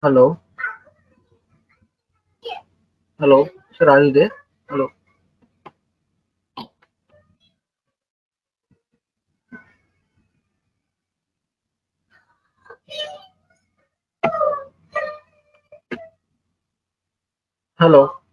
Hello, hello, sir, are you there? Hello, hello,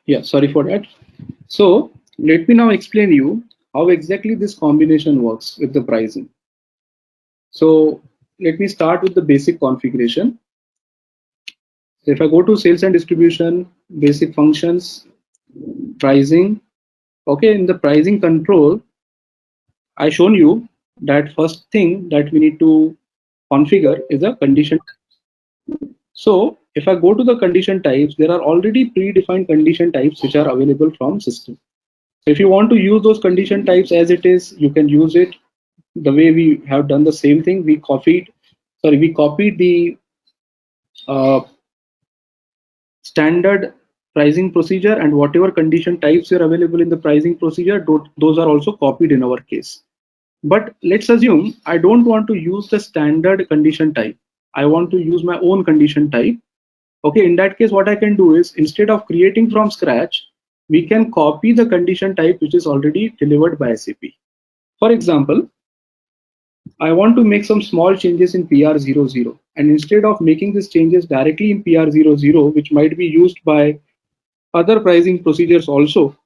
Yeah, sorry for that. So let me now explain you how exactly this combination works with the pricing. So let me start with the basic configuration. So if I go to sales and distribution, basic functions, pricing, okay, in the pricing control, I shown you that first thing that we need to configure is a condition. So if I go to the condition types, there are already predefined condition types which are available from system. So if you want to use those condition types as it is, you can use it the way we have done the same thing. We copied the uh, standard pricing procedure, and whatever condition types are available in the pricing procedure, those are also copied in our case. But let's assume I don't want to use the standard condition type. I want to use my own condition type. Okay, in that case, what I can do is instead of creating from scratch, we can copy the condition type which is already delivered by SAP. For example, I want to make some small changes in PR00. And instead of making these changes directly in PR00, which might be used by other pricing procedures also,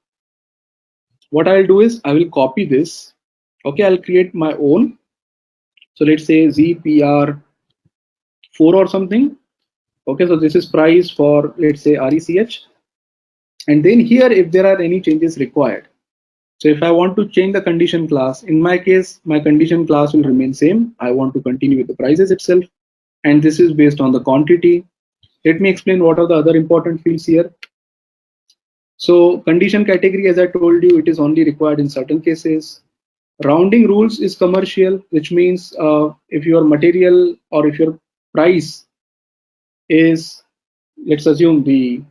what I'll do is I will copy this. Okay, I'll create my own. So let's say ZPR4 or something. Okay, so this is price for, let's say, RECH. And then here, if there are any changes required. So if I want to change the condition class, in my case, my condition class will remain same. I want to continue with the prices itself. And this is based on the quantity. Let me explain what are the other important fields here. So condition category, as I told you, it is only required in certain cases. Rounding rules is commercial, which means if your material or if your price is, let's assume the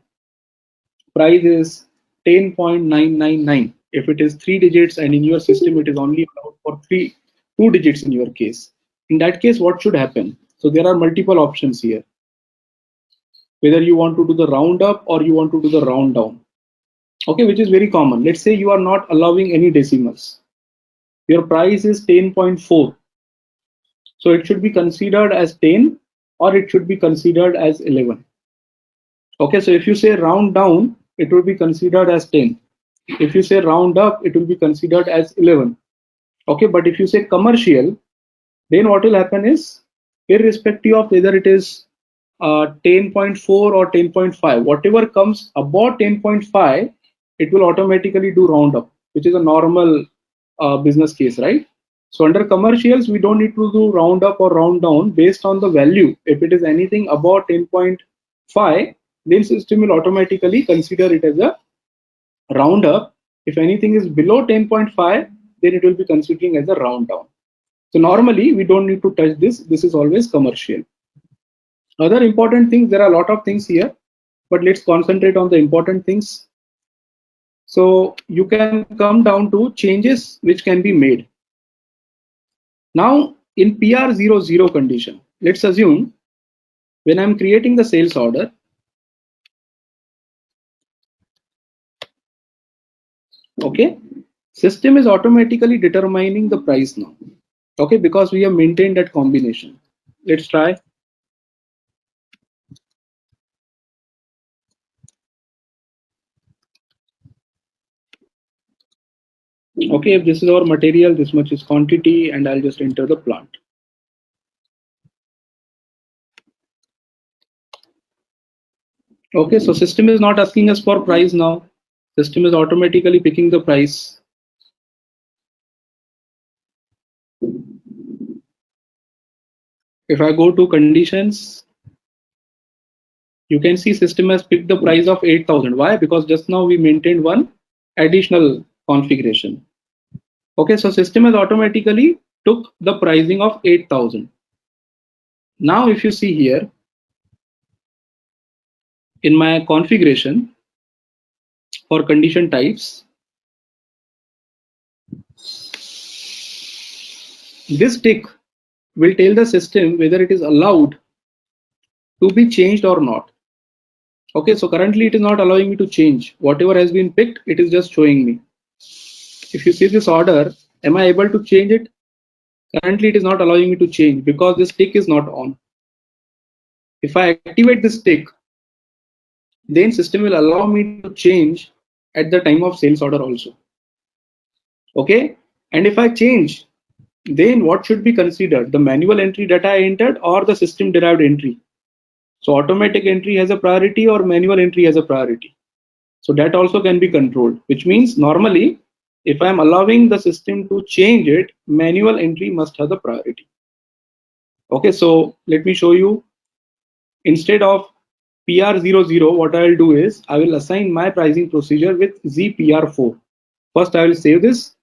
price is 10.999. If it is 3 digits and in your system it is only allowed for 2 digits in your case. In that case, what should happen? So there are multiple options here. Whether you want to do the round up or you want to do the round down. Okay, which is very common. Let's say you are not allowing any decimals. Your price is 10.4. So it should be considered as 10 or it should be considered as 11. Okay, so if you say round down, it will be considered as 10. If you say round up, it will be considered as 11. Okay, but if you say commercial, then what will happen is, irrespective of whether it is 10.4 or 10.5, whatever comes above 10.5, it will automatically do round up, which is a normal business case, right? So under commercials, we don't need to do round up or round down based on the value. If it is anything above 10.5, then system will automatically consider it as a round up. If anything is below 10.5, then it will be considering as a round down. So normally we don't need to touch this. This is always commercial. Other important things, there are a lot of things here, but let's concentrate on the important things. So you can come down to changes which can be made. Now in PR00 condition, let's assume when I'm creating the sales order, okay, system is automatically determining the price now. Okay, because we have maintained that combination. Let's try. Okay, if this is our material, this much is quantity, and I'll just enter the plant. Okay, so system is not asking us for price now. System is automatically picking the price. If I go to conditions, you can see system has picked the price of 8,000. Why? Because just now we maintained one additional configuration. Okay, so system has automatically took the pricing of 8,000. Now, if you see here in my configuration for condition types, this tick will tell the system whether it is allowed to be changed or not. Okay, so currently it is not allowing me to change. Whatever has been picked, it is just showing me. If you see this order, am I able to change it? Currently it is not allowing me to change because this tick is not on. If I activate this tick, then system will allow me to change at the time of sales order also. Okay, and if I change, then what should be considered? The manual entry that I entered or the system derived entry? So automatic entry has a priority or manual entry has a priority. So that also can be controlled, which means normally if I'm allowing the system to change it, manual entry must have the priority. Okay, so let me show you. Instead of PR00, what I will do is I will assign my pricing procedure with ZPR4. First, I will save this.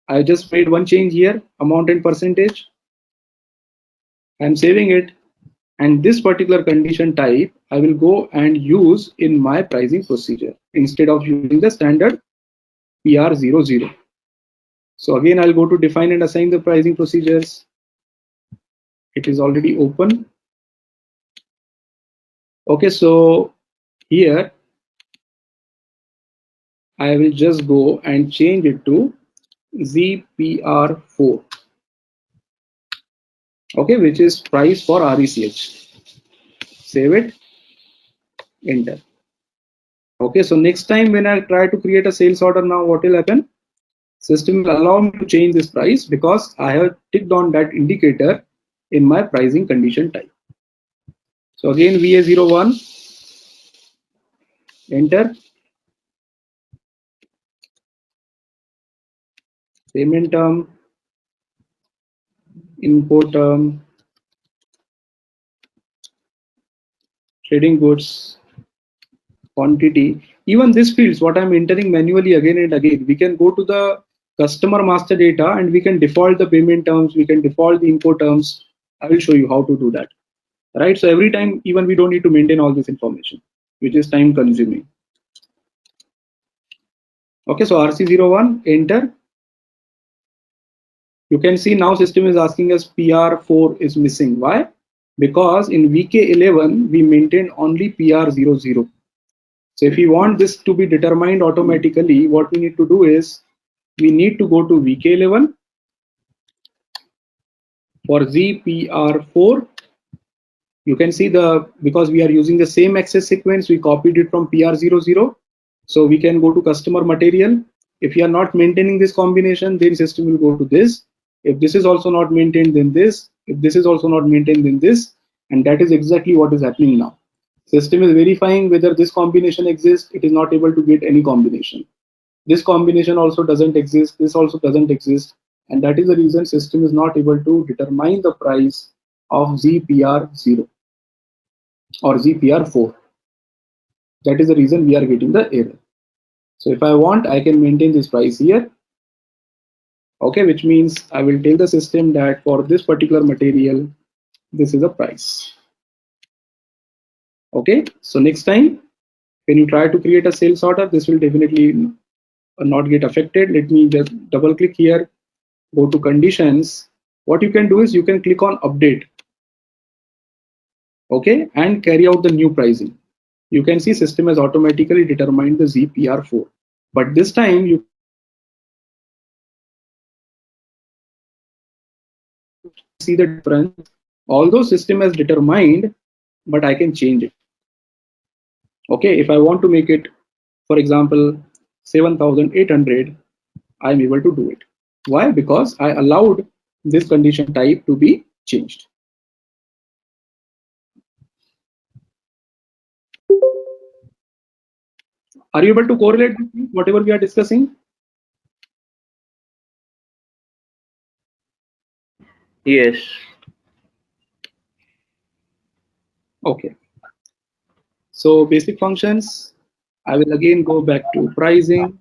I just made one change here, amount and percentage. I'm saving it. And this particular condition type, I will go and use in my pricing procedure instead of using the standard PR00. So again, I'll go to define and assign the pricing procedures. It is already open. Okay, so here I will just go and change it to ZPR4. Okay, which is price for RECH. Save it, enter. Okay, so next time when I try to create a sales order now, what will happen? System will allow me to change this price because I have ticked on that indicator in my pricing condition type. So again, VA01, enter. Payment term, import term, trading goods, quantity. Even this fields, what I'm entering manually again and again, we can go to the customer master data and we can default the payment terms, we can default the import terms. I will show you how to do that. Right, so every time even we don't need to maintain all this information, which is time consuming. Okay, so RC01, enter. You can see now system is asking us PR4 is missing. Why? Because in VK11 we maintain only PR00. So if we want this to be determined automatically, what we need to do is we need to go to VK11 for ZPR4. You can see because we are using the same access sequence, we copied it from PR00. So we can go to customer material. If you are not maintaining this combination, then system will go to this. If this is also not maintained, then this. If this is also not maintained, then this. And that is exactly what is happening now. System is verifying whether this combination exists. It is not able to get any combination. This combination also doesn't exist. This also doesn't exist. And that is the reason system is not able to determine the price of ZPR0 or ZPR4. That is the reason we are getting the error. So if I want, I can maintain this price here. Okay, which means I will tell the system that for this particular material, this is a price. Okay, so next time when you try to create a sales order, this will definitely not get affected. Let me just double click here, go to conditions. What you can do is you can click on update. Okay, and carry out the new pricing. You can see system has automatically determined the ZPR4. But this time you see the difference. Although system has determined, but I can change it. Okay, if I want to make it, for example, 7,800, I'm able to do it. Why? Because I allowed this condition type to be changed. Are you able to correlate whatever we are discussing? Yes. Okay. So basic functions, I will again go back to pricing,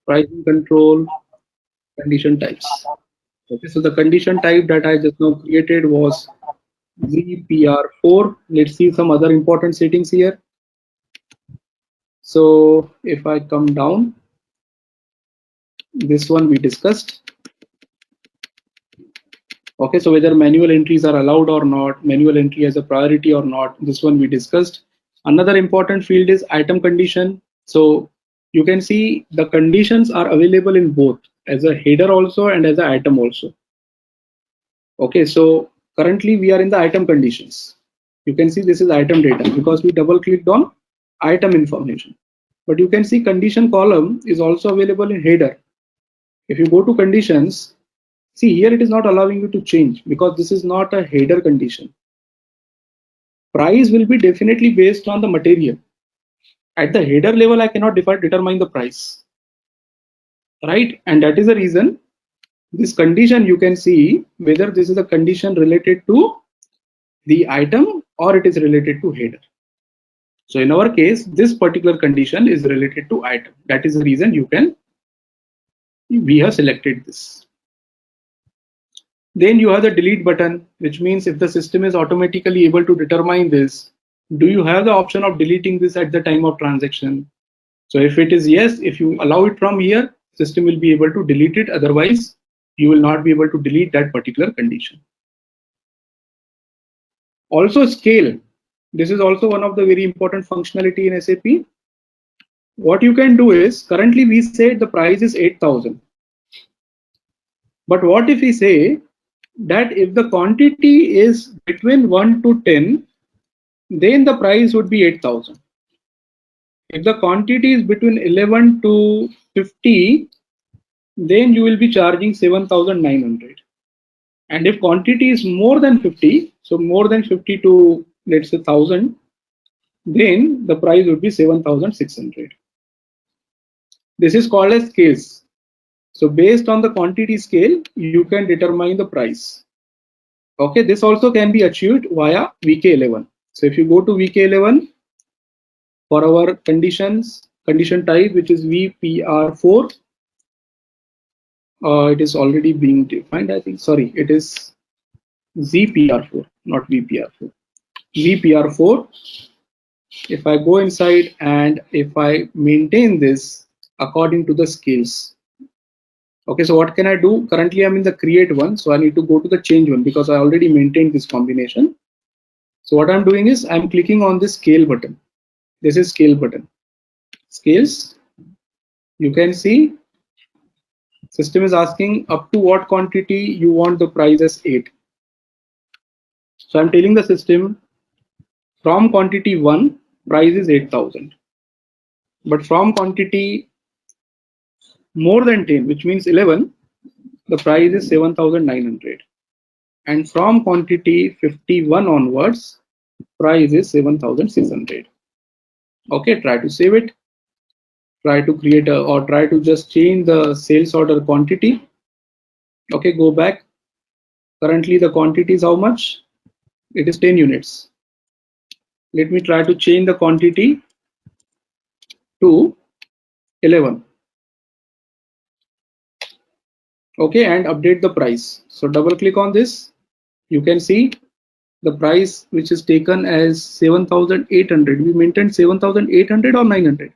pricing control, condition types. Okay, so the condition type that I just now created was VPR4. Let's see some other important settings here. So if I come down, this one we discussed. Okay, so whether manual entries are allowed or not, manual entry as a priority or not, this one we discussed. Another important field is item condition. So you can see the conditions are available in both as a header also and as an item also. Okay, so currently we are in the item conditions. You can see this is item data because we double clicked on item information. But you can see condition column is also available in header. If you go to conditions, see here it is not allowing you to change because this is not a header condition. Price will be definitely based on the material. At the header level, I cannot determine the price, right? And that is the reason this condition you can see whether this is a condition related to the item or it is related to header. So in our case, this particular condition is related to item. That is the reason we have selected this. Then you have the delete button, which means if the system is automatically able to determine this, do you have the option of deleting this at the time of transaction? So if it is yes, if you allow it from here, system will be able to delete it. Otherwise, you will not be able to delete that particular condition. Also scale. This is also one of the very important functionality in SAP. What you can do is currently we say the price is 8,000. But what if we say that if the quantity is between 1 to 10, then the price would be 8,000. If the quantity is between 11 to 50, then you will be charging 7,900. And if quantity is more than 50, so more than 50 to let's say 1,000, then the price would be 7,600. This is called as scales. So based on the quantity scale, you can determine the price. Okay, this also can be achieved via VK11. So if you go to VK11 for our condition type, which is VPR4, it is already being defined, I think. Sorry, it is ZPR4, not VPR4. VPR4. If I go inside and if I maintain this according to the scales. Okay, so what can I do? Currently, I'm in the create one, so I need to go to the change one because I already maintained this combination. So what I'm doing is I'm clicking on this scale button. This is scale button. Scales. You can see system is asking up to what quantity you want the price as 8. So I'm telling the system from quantity 1 price is 8,000. But from quantity more than 10, which means 11, the price is 7,900. And from quantity 51 onwards, price is 7,600. Okay, try to save it. Try to create a, or try to just change the sales order quantity. Okay, go back. Currently the quantity is how much? It is 10 units. Let me try to change the quantity to 11. Okay, and update the price. So double click on this. You can see the price which is taken as 7,800. We maintained 7,800 or 900.